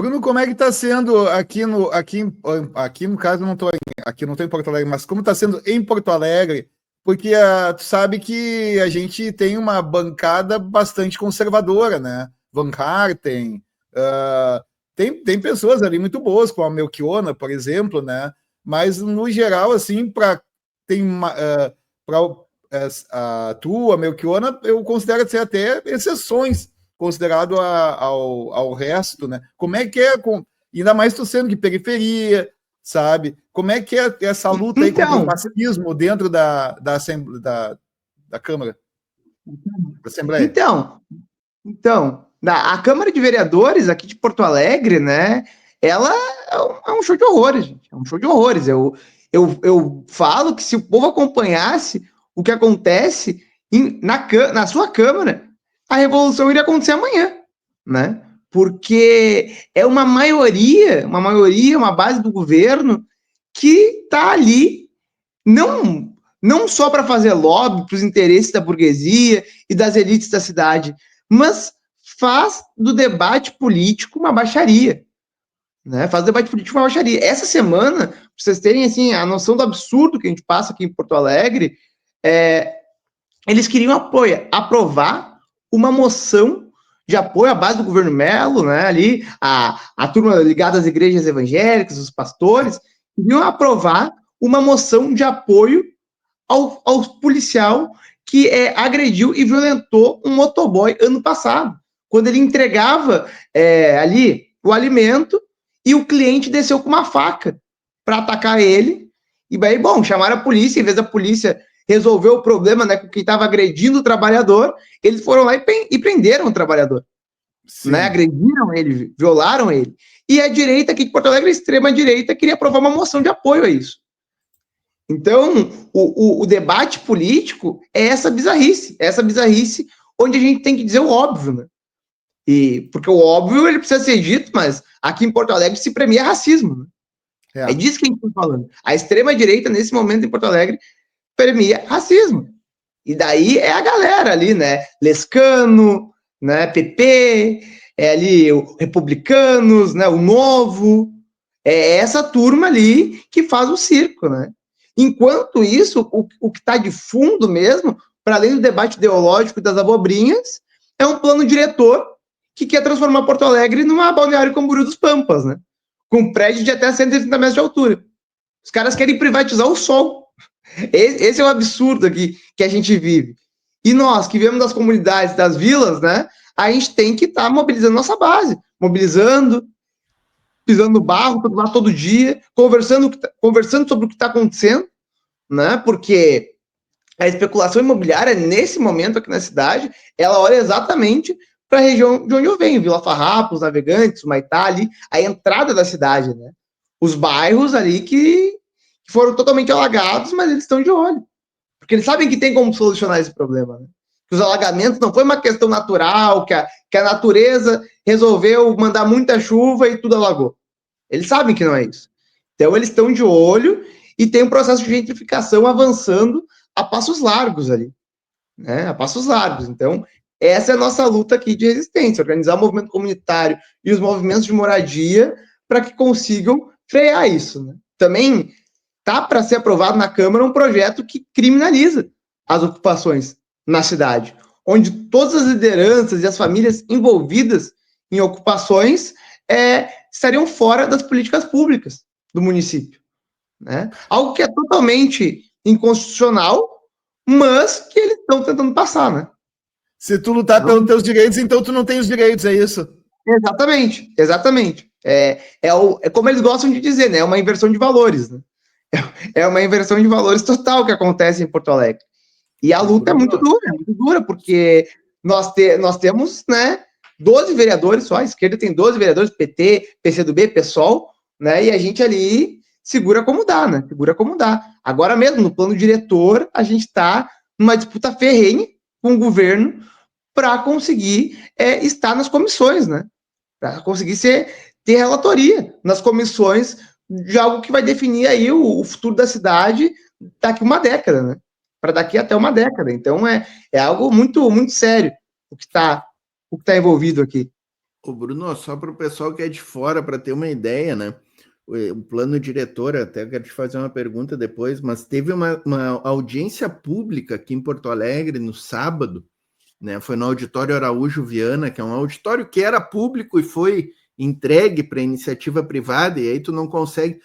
Bruno, como é que está sendo aqui no caso, aqui não estou em Porto Alegre, mas como está sendo em Porto Alegre? Porque tu sabe que a gente tem uma bancada bastante conservadora, né? Van Harten, tem pessoas ali muito boas, como a Melchiona, por exemplo, né? Mas no geral, assim, para a tua, a Melchiona, eu considero ser até exceções considerado ao resto, né? Como é que é, ainda mais tu sendo de periferia, sabe? Como é que é essa luta aí contra o fascismo dentro da Câmara, da Assembleia? A Câmara de Vereadores aqui de Porto Alegre, né? Ela é um show de horrores, gente. É um show de horrores. Eu falo que se o povo acompanhasse o que acontece na sua Câmara, a revolução iria acontecer amanhã, né? Porque é uma base do governo que está ali não só para fazer lobby para os interesses da burguesia e das elites da cidade, mas faz do debate político uma baixaria. Né? Faz do debate político uma baixaria. Essa semana, para vocês terem assim, a noção do absurdo que a gente passa aqui em Porto Alegre, eles queriam aprovar uma moção de apoio à base do governo Melo, né? Ali, a turma ligada às igrejas evangélicas, os pastores, queriam aprovar uma moção de apoio ao policial que agrediu e violentou um motoboy ano passado, quando ele entregava ali o alimento e o cliente desceu com uma faca para atacar ele. E aí, bom, chamaram a polícia, em vez da polícia resolver o problema, né, com quem estava agredindo o trabalhador, eles foram lá e prenderam o trabalhador. Né, agrediram ele, violaram ele. E a direita aqui de Porto Alegre, a extrema-direita, queria aprovar uma moção de apoio a isso. Então, o debate político é essa bizarrice onde a gente tem que dizer o óbvio, né? Porque o óbvio ele precisa ser dito, mas aqui em Porto Alegre se premia racismo, né? É disso que a gente está falando. A extrema-direita, nesse momento em Porto Alegre, premia racismo. E daí é a galera ali, né? Lescano, né? PP, ali o Republicanos, né? O Novo. É essa turma ali que faz o circo, né? Enquanto isso, o que está de fundo mesmo, para além do debate ideológico das abobrinhas, é um plano diretor que quer transformar Porto Alegre numa Balneário Camboriú dos Pampas, né? Com um prédio de até 130 metros de altura. Os caras querem privatizar o sol. Esse é o absurdo aqui que a gente vive. E nós, que viemos das comunidades, das vilas, né? A gente tem que estar mobilizando nossa base. Mobilizando, pisando no barro, lá todo dia, conversando sobre o que está acontecendo, né? Porque a especulação imobiliária, nesse momento aqui na cidade, ela olha exatamente para a região de onde eu venho, Vila Farrapos, Navegantes, Humaitá, ali, a entrada da cidade, né? Os bairros ali que foram totalmente alagados, mas eles estão de olho. Porque eles sabem que tem como solucionar esse problema, né? Que os alagamentos não foi uma questão natural, que a natureza resolveu mandar muita chuva e tudo alagou. Eles sabem que não é isso. Então, eles estão de olho e tem um processo de gentrificação avançando a passos largos ali, né? A passos largos. Então, essa é a nossa luta aqui de resistência, organizar o movimento comunitário e os movimentos de moradia para que consigam frear isso, né? Também tá para ser aprovado na Câmara um projeto que criminaliza as ocupações na cidade, onde todas as lideranças e as famílias envolvidas em ocupações estariam fora das políticas públicas do município, né? Algo que é totalmente inconstitucional, mas que eles estão tentando passar, né? Se tu lutar pelos teus direitos, então tu não tem os direitos, é isso? Exatamente. É como eles gostam de dizer, né? É uma inversão de valores, né? É uma inversão de valores total que acontece em Porto Alegre. E a luta é muito dura, porque nós temos, né, 12 vereadores só, a esquerda tem 12 vereadores, PT, PCdoB, PSOL, né, e a gente ali segura como dá, né, segura como dá. Agora mesmo, no plano diretor, a gente está numa disputa ferrenha com o governo para conseguir estar nas comissões, né, para conseguir ter relatoria nas comissões de algo que vai definir aí o futuro da cidade daqui uma década, né? Para daqui até uma década. Então, é algo muito, muito sério o que está envolvido aqui. Ô Bruno, só para o pessoal que é de fora, para ter uma ideia, né? O plano diretor, até quero te fazer uma pergunta depois, mas teve uma audiência pública aqui em Porto Alegre no sábado, né? Foi no Auditório Araújo Viana, que é um auditório que era público e foi entregue para iniciativa privada, e aí tu não consegue.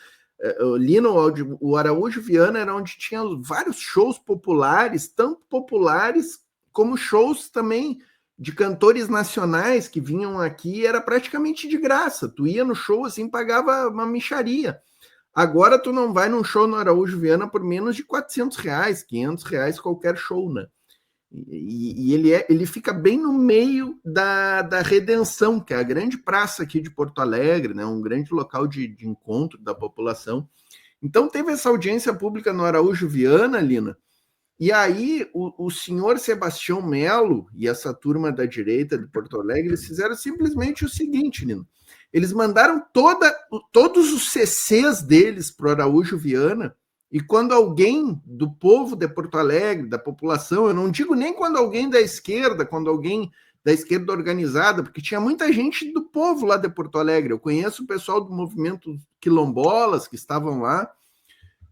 Ali no o Araújo Viana era onde tinha vários shows populares, tanto populares como shows também de cantores nacionais que vinham aqui, era praticamente de graça. Tu ia no show assim, pagava uma mixaria. Agora tu não vai num show no Araújo Viana por menos de R$ 400, R$ 500, qualquer show, né? E ele fica bem no meio da Redenção, que é a grande praça aqui de Porto Alegre, né? Um grande local de encontro da população. Então teve essa audiência pública no Araújo Viana, Lina, e aí o senhor Sebastião Melo e essa turma da direita de Porto Alegre, eles fizeram simplesmente o seguinte, Lina, eles mandaram todos os CCs deles para o Araújo Viana, e quando alguém do povo de Porto Alegre, da população, eu não digo nem quando alguém da esquerda, quando alguém da esquerda organizada, porque tinha muita gente do povo lá de Porto Alegre, eu conheço o pessoal do movimento quilombolas que estavam lá,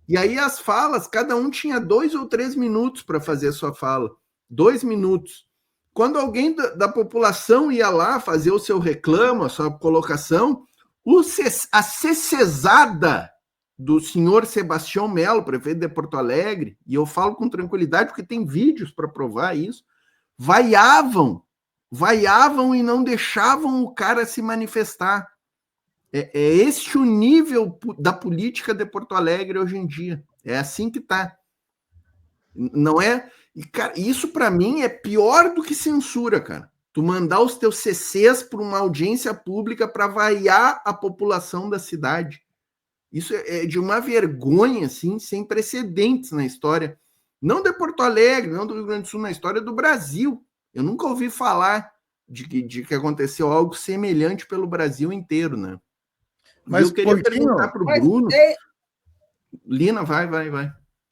e aí as falas, cada um tinha 2 ou 3 minutos para fazer a sua fala, 2 minutos. Quando alguém da população ia lá fazer o seu reclamo, a sua colocação, a CCzada do senhor Sebastião Melo, prefeito de Porto Alegre, e eu falo com tranquilidade porque tem vídeos para provar isso, vaiavam e não deixavam o cara se manifestar. É este o nível da política de Porto Alegre hoje em dia. É assim que está. Não é... E, cara, isso para mim é pior do que censura, cara. Tu mandar os teus CCs para uma audiência pública para vaiar a população da cidade. Isso é de uma vergonha, assim, sem precedentes na história. Não de Porto Alegre, não do Rio Grande do Sul, na história do Brasil. Eu nunca ouvi falar de que aconteceu algo semelhante pelo Brasil inteiro, né? Mas eu queria perguntar para o Bruno. Lina, vai.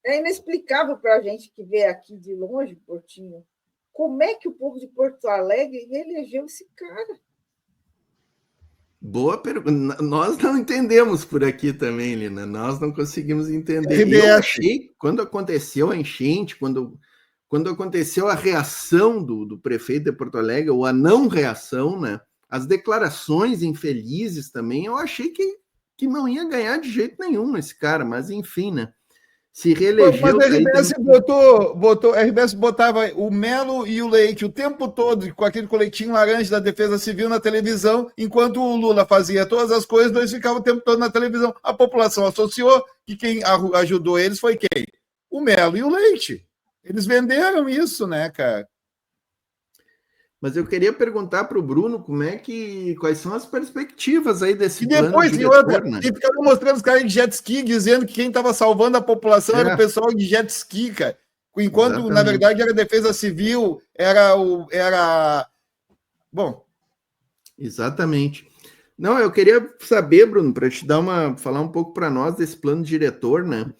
É inexplicável para a gente que vê aqui de longe, Portinho, como é que o povo de Porto Alegre elegeu esse cara? Boa pergunta. Nós não entendemos por aqui também, Lina. Nós não conseguimos entender. RBS. Eu achei, quando aconteceu a enchente, quando aconteceu a reação do prefeito de Porto Alegre, ou a não reação, né? As declarações infelizes também, eu achei que não ia ganhar de jeito nenhum esse cara, mas enfim, né? Se reelegeu. Mas a RBS botava o Melo e o Leite o tempo todo com aquele coletinho laranja da Defesa Civil na televisão, enquanto o Lula fazia todas as coisas, eles ficavam o tempo todo na televisão. A população associou que quem ajudou eles foi quem? O Melo e o Leite. Eles venderam isso, né, cara? Mas eu queria perguntar para o Bruno quais são as perspectivas aí desse plano diretor, né? E ficaram mostrando os caras de jet ski, dizendo que quem estava salvando a população era o pessoal de jet ski, cara. Enquanto, exatamente, na verdade, era a Defesa Civil, era... Bom. Exatamente. Não, eu queria saber, Bruno, para te falar um pouco para nós desse plano diretor, né?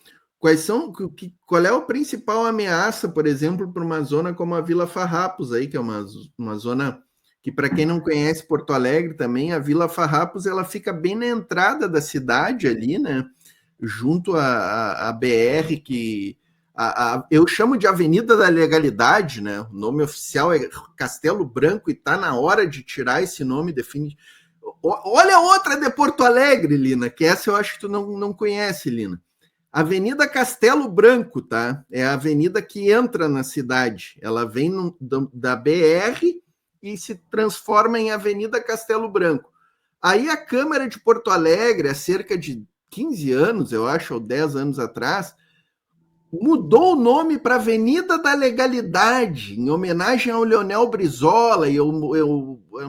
Qual é a principal ameaça, por exemplo, para uma zona como a Vila Farrapos, aí, que é uma zona que, para quem não conhece Porto Alegre também, a Vila Farrapos ela fica bem na entrada da cidade ali, né? Junto à BR, eu chamo de Avenida da Legalidade, né? O nome oficial é Castelo Branco e está na hora de tirar esse nome definitivo. Olha outra de Porto Alegre, Lina, que essa eu acho que tu não conhece, Lina. Avenida Castelo Branco, tá? É a avenida que entra na cidade. Ela vem da BR e se transforma em Avenida Castelo Branco. Aí a Câmara de Porto Alegre, há cerca de 15 anos, eu acho, ou 10 anos atrás, mudou o nome para Avenida da Legalidade, em homenagem ao Leonel Brizola e ao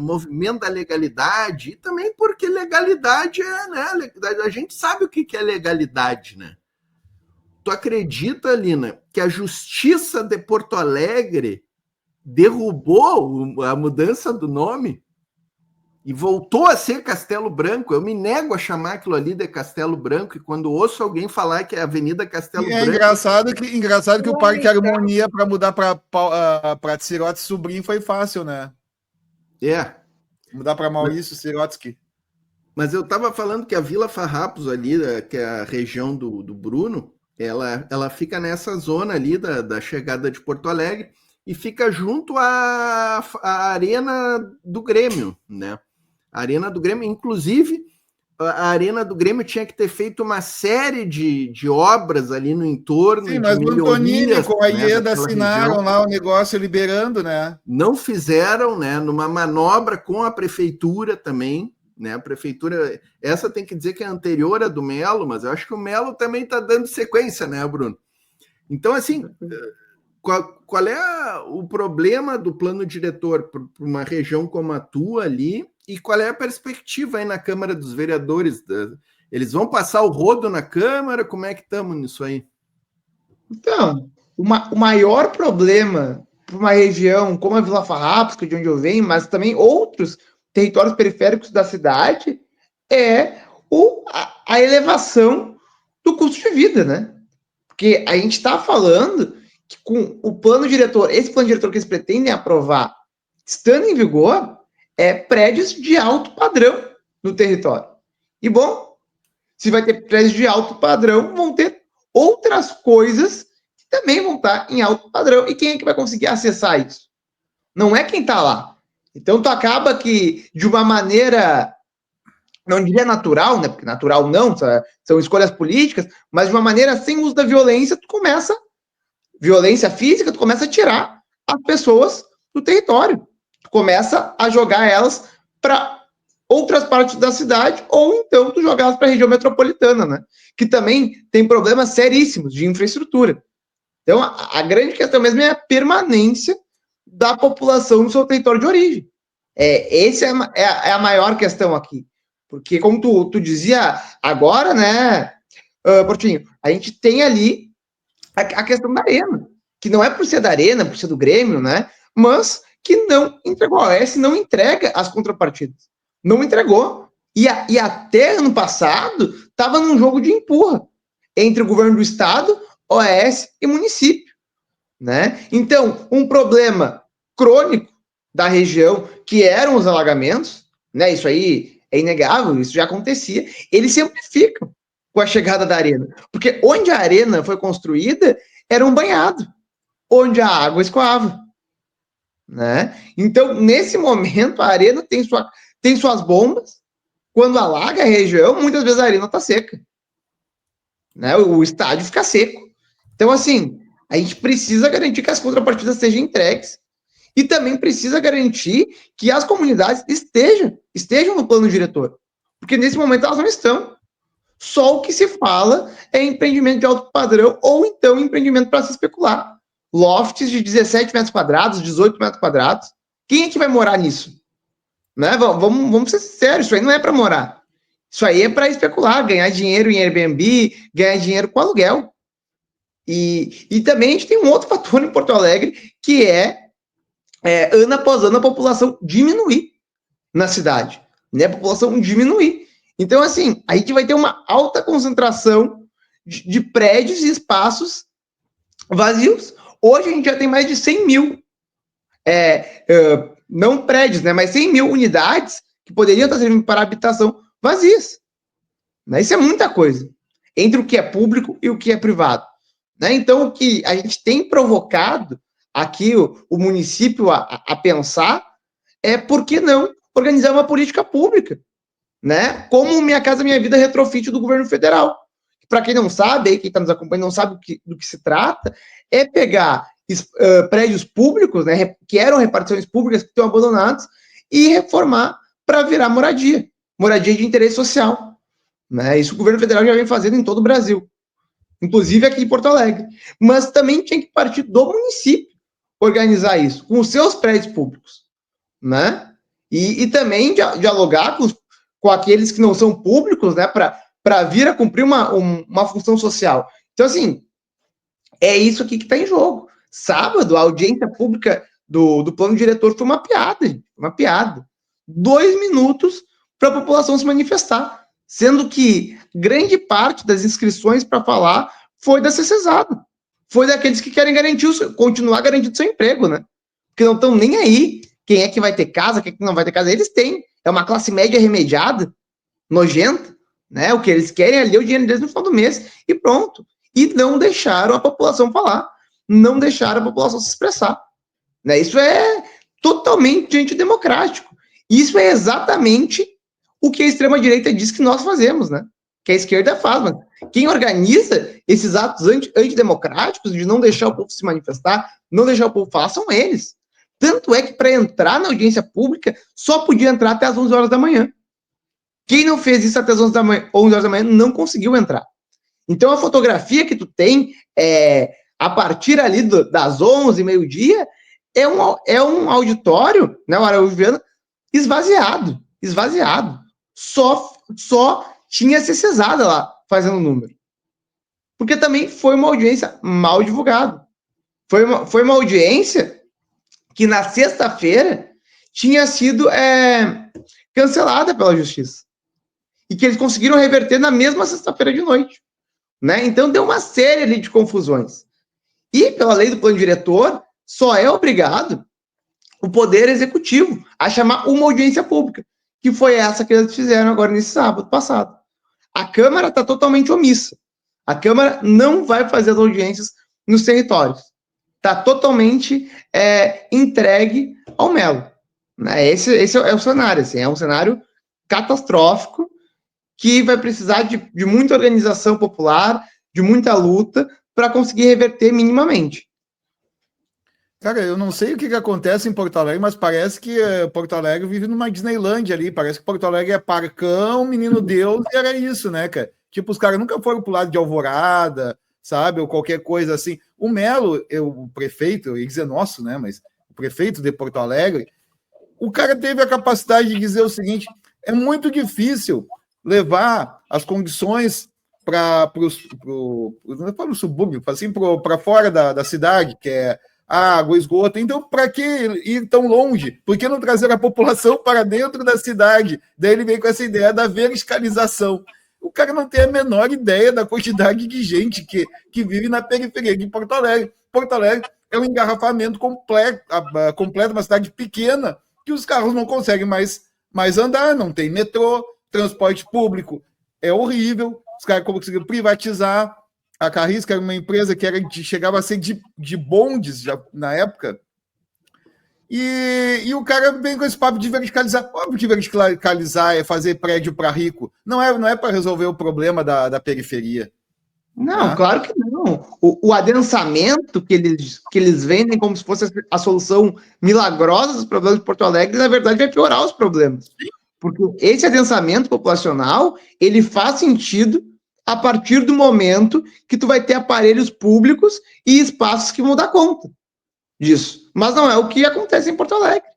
movimento da legalidade, e também porque legalidade né? A gente sabe o que é legalidade, né? Tu acredita, Lina, que a Justiça de Porto Alegre derrubou a mudança do nome e voltou a ser Castelo Branco? Eu me nego a chamar aquilo ali de Castelo Branco, e quando ouço alguém falar que é Avenida Castelo Branco... Engraçado que o Parque Harmonia para mudar para Tsirote Sobrinho foi fácil, né? Mudar para Maurício Sirotsky. Mas eu estava falando que a Vila Farrapos ali, que é a região do Bruno, ela fica nessa zona ali da chegada de Porto Alegre e fica junto à Arena do Grêmio, né? A Arena do Grêmio, inclusive, a Arena do Grêmio tinha que ter feito uma série de obras ali no entorno. Sim, mas o Antonini com a Ieda assinaram região. lá o negócio liberando, né? Não fizeram, né? Numa manobra com a prefeitura também, né? A prefeitura, essa tem que dizer que é anterior à do Melo, mas eu acho que o Melo também está dando sequência, né, Bruno? Então, assim, qual é o problema do plano diretor para uma região como a tua ali? E qual é a perspectiva aí na Câmara dos Vereadores? Eles vão passar o rodo na Câmara? Como é que estamos nisso aí? Então, o maior problema para uma região como a Vila Farrapos, que é de onde eu venho, mas também outros territórios periféricos da cidade, é a elevação do custo de vida, né? Porque a gente está falando que com o plano diretor, esse plano diretor que eles pretendem aprovar, estando em vigor, prédios de alto padrão no território. E, bom, se vai ter prédios de alto padrão, vão ter outras coisas que também vão estar em alto padrão. E quem é que vai conseguir acessar isso? Não é quem está lá. Então, tu acaba que, de uma maneira, não diria natural, né? Porque natural não, são escolhas políticas, mas de uma maneira sem uso da violência, violência física, tu começa a tirar as pessoas do território. Tu começa a jogar elas para outras partes da cidade, ou então tu jogar elas para a região metropolitana, né? Que também tem problemas seríssimos de infraestrutura. Então, a grande questão mesmo é a permanência da população no seu território de origem. Essa é a maior questão aqui. Porque, como tu dizia agora, né, Portinho, a gente tem ali a questão da Arena, que não é por ser da Arena, por ser do Grêmio, né, mas que não entregou. A OAS não entrega as contrapartidas. Não entregou. E até ano passado, estava num jogo de empurra entre o governo do estado, OAS e município, né? Então, um problema crônico da região, que eram os alagamentos, né? Isso aí é inegável, isso já acontecia. Eles sempre ficam com a chegada da Arena, porque onde a Arena foi construída era um banhado, onde a água escoava, né? Então, nesse momento, a Arena tem suas bombas. Quando alaga a região, muitas vezes a arena está seca, né? O estádio fica seco. Então, assim, a gente precisa garantir que as contrapartidas sejam entregues e também precisa garantir que as comunidades estejam no plano diretor, porque nesse momento elas não estão. Só o que se fala é empreendimento de alto padrão ou então empreendimento para se especular. Lofts de 17 metros quadrados, 18 metros quadrados. Quem é que vai morar nisso? Né? Vamos ser sérios, isso aí não é para morar. Isso aí é para especular, ganhar dinheiro em Airbnb, ganhar dinheiro com aluguel. E também a gente tem um outro fator em Porto Alegre, que ano após ano, a população diminuir na cidade. Né? A população diminuir. Então, assim, a gente vai ter uma alta concentração de prédios e espaços vazios. Hoje a gente já tem mais de 100 mil não prédios, né, mas 100 mil unidades que poderiam estar servindo para habitação vazias. Né? Isso é muita coisa, entre o que é público e o que é privado. Né? Então, o que a gente tem provocado aqui o município a pensar é por que não organizar uma política pública, né? Como Minha Casa Minha Vida retrofit do governo federal. Para quem não sabe, quem está nos acompanhando não sabe do que se trata, é pegar prédios públicos, né, que eram repartições públicas que estão abandonados, e reformar para virar moradia de interesse social. Né? Isso o governo federal já vem fazendo em todo o Brasil, inclusive aqui em Porto Alegre. Mas também tinha que partir do município organizar isso, com os seus prédios públicos. Né? E também dialogar com aqueles que não são públicos, né, para vir a cumprir uma função social. Então, assim, é isso aqui que está em jogo. Sábado, a audiência pública do plano diretor foi uma piada, gente, uma piada. 2 minutos para a população se manifestar, sendo que grande parte das inscrições para falar foi da CCESADO, foi daqueles que querem continuar garantindo seu emprego, né? Porque não estão nem aí quem é que vai ter casa, quem é que não vai ter casa. Eles têm. É uma classe média remediada, nojenta, né? O que eles querem ali é o dinheiro deles no final do mês e pronto. E não deixaram a população falar, não deixaram a população se expressar. Né? Isso é totalmente antidemocrático. Isso é exatamente o que a extrema-direita diz que nós fazemos, né? Que a esquerda faz, mas quem organiza esses atos antidemocráticos de não deixar o povo se manifestar, não deixar o povo falar, são eles. Tanto é que para entrar na audiência pública, só podia entrar até as 11 horas da manhã. Quem não fez isso até as 11 horas da manhã não conseguiu entrar. Então, a fotografia que tu tem, a partir ali das 11, meio-dia, é um auditório, né, o Araújo Viana, esvaziado. Só tinha CCzada lá, fazendo número. Porque também foi uma audiência mal divulgada. Foi uma audiência que na sexta-feira tinha sido cancelada pela justiça. E que eles conseguiram reverter na mesma sexta-feira de noite. Né? Então deu uma série ali de confusões. E pela lei do plano diretor, só é obrigado o Poder Executivo a chamar uma audiência pública, que foi essa que eles fizeram agora nesse sábado passado. A Câmara está totalmente omissa. A Câmara não vai fazer as audiências nos territórios. Está totalmente entregue ao Melo. Né? Esse é o cenário. Assim, é um cenário catastrófico que vai precisar de muita organização popular, de muita luta, para conseguir reverter minimamente. Cara, eu não sei o que acontece em Porto Alegre, mas parece que Porto Alegre vive numa Disneylândia ali. Parece que Porto Alegre é parcão, menino Deus, e era isso, né, cara? Tipo, os caras nunca foram pro lado de Alvorada, sabe? Ou qualquer coisa assim. O Melo, o prefeito, eu ia dizer nosso, né? Mas o prefeito de Porto Alegre, o cara teve a capacidade de dizer o seguinte: é muito difícil levar as condições para o subúrbio, assim, para fora da cidade, que é água, esgoto. Então, para que ir tão longe? Por que não trazer a população para dentro da cidade? Daí ele veio com essa ideia da verticalização. O cara não tem a menor ideia da quantidade de gente que vive na periferia de Porto Alegre. Porto Alegre é um engarrafamento completo, uma cidade pequena, que os carros não conseguem mais andar, não tem metrô, transporte público é horrível, os caras conseguiram privatizar. A Carris, que era uma empresa que chegava a ser de bondes já, na época, e o cara vem com esse papo de verticalizar. Óbvio que verticalizar é fazer prédio para rico, não é para resolver o problema da periferia. Não, claro que não. O adensamento que eles vendem como se fosse a solução milagrosa dos problemas de Porto Alegre, na verdade vai piorar os problemas. Porque esse adensamento populacional, ele faz sentido a partir do momento que tu vai ter aparelhos públicos e espaços que vão dar conta disso. Mas não é o que acontece em Porto Alegre,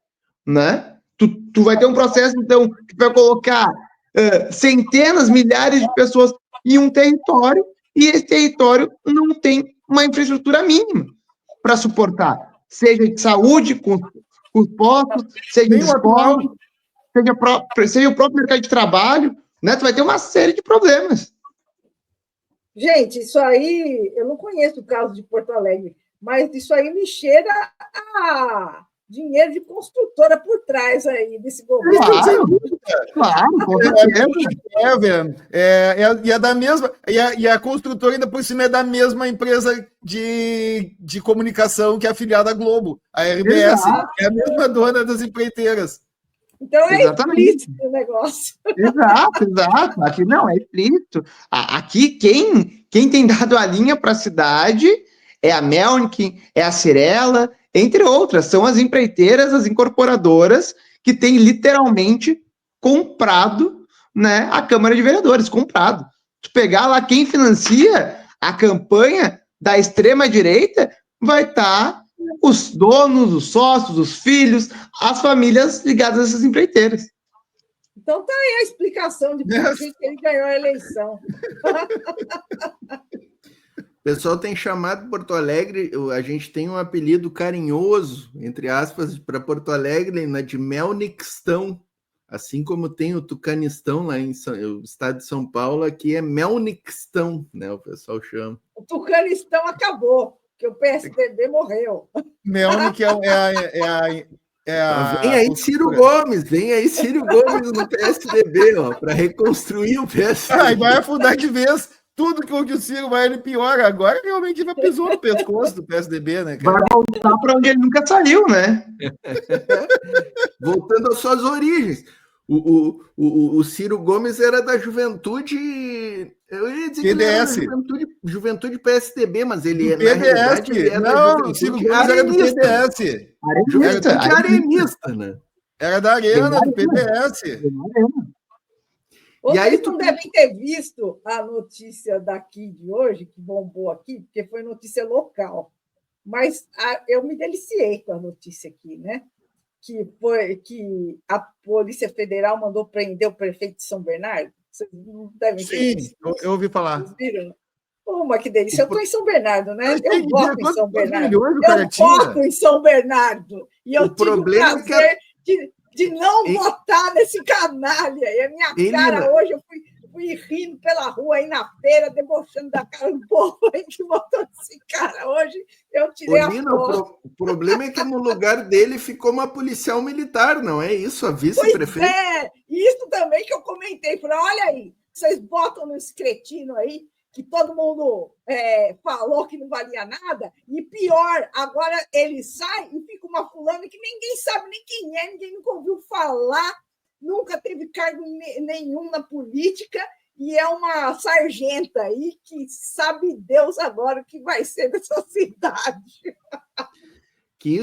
né? Tu vai ter um processo, então, que vai colocar centenas, milhares de pessoas em um território e esse território não tem uma infraestrutura mínima para suportar, seja de saúde, com os postos, seja de escola, seja o próprio mercado de trabalho, né? Tu vai ter uma série de problemas. Gente, isso aí, eu não conheço o caso de Porto Alegre, mas isso aí me cheira a dinheiro de construtora por trás aí desse governo. Claro, com certeza. E é da mesma, e a construtora ainda por cima é da mesma empresa de comunicação que é afiliada à Globo, a RBS, Exato. é a mesma dona das empreiteiras. Então é explícito o negócio. Exato. Aqui não, é explícito. Aqui, quem tem dado a linha para a cidade é a Melnick, é a Cirela, entre outras. São as empreiteiras, as incorporadoras que têm literalmente comprado, né, a Câmara de Vereadores, comprado. Tu pegar lá quem financia a campanha da extrema-direita, vai estar os donos, os sócios, os filhos, as famílias ligadas a essas empreiteiras. Então tá aí a explicação de por que ele ganhou a eleição. O pessoal tem chamado Porto Alegre, a gente tem um apelido carinhoso, entre aspas, para Porto Alegre, de Melnickstão, assim como tem o Tucanistão lá no estado de São Paulo, aqui é Melnickstão, né? O pessoal chama. O Tucanistão acabou, que o PSDB morreu. Melnick Vem aí Ciro Gomes no PSDB, para reconstruir o PSDB. E vai afundar de vez. Tudo que o Ciro vai, ele piora. Agora realmente vai pisou no pescoço do PSDB, né, cara? Vai voltar para onde ele nunca saiu, né? Voltando às suas origens. O Ciro Gomes era da juventude. Eu ia dizer PDS. que ele era da juventude PSDB, mas ele é na realidade ele era da o Ciro Gomes era do PDS. Juventude arenista, né? Era da Arena, do PDS. Vocês aí, não devem ter visto a notícia daqui de hoje, que bombou aqui, porque foi notícia local. Mas eu me deliciei com a notícia aqui, né? Que foi que a Polícia Federal mandou prender o prefeito de São Bernardo. Vocês não devem ter visto. Sim, eu ouvi falar. Vocês viram? Que delícia. Eu estou em São Bernardo, né? Eu voto em São Bernardo. Eu voto em São Bernardo. E eu tive o prazer de não votar nesse canalha. E a minha cara hoje, eu fui rindo pela rua aí na feira, debochando da cara do povo aí que votou nesse cara. Hoje eu tirei a foto. O problema é que no lugar dele ficou uma policial militar, não é isso? A vice-prefeita? Isso também que eu comentei. Falei, olha aí, vocês botam nesse cretino aí, que todo mundo falou que não valia nada, e pior, agora ele sai e fica uma fulana que ninguém sabe nem quem é, ninguém nunca ouviu falar, nunca teve cargo nenhum na política, e é uma sargenta aí que sabe Deus agora o que vai ser dessa cidade.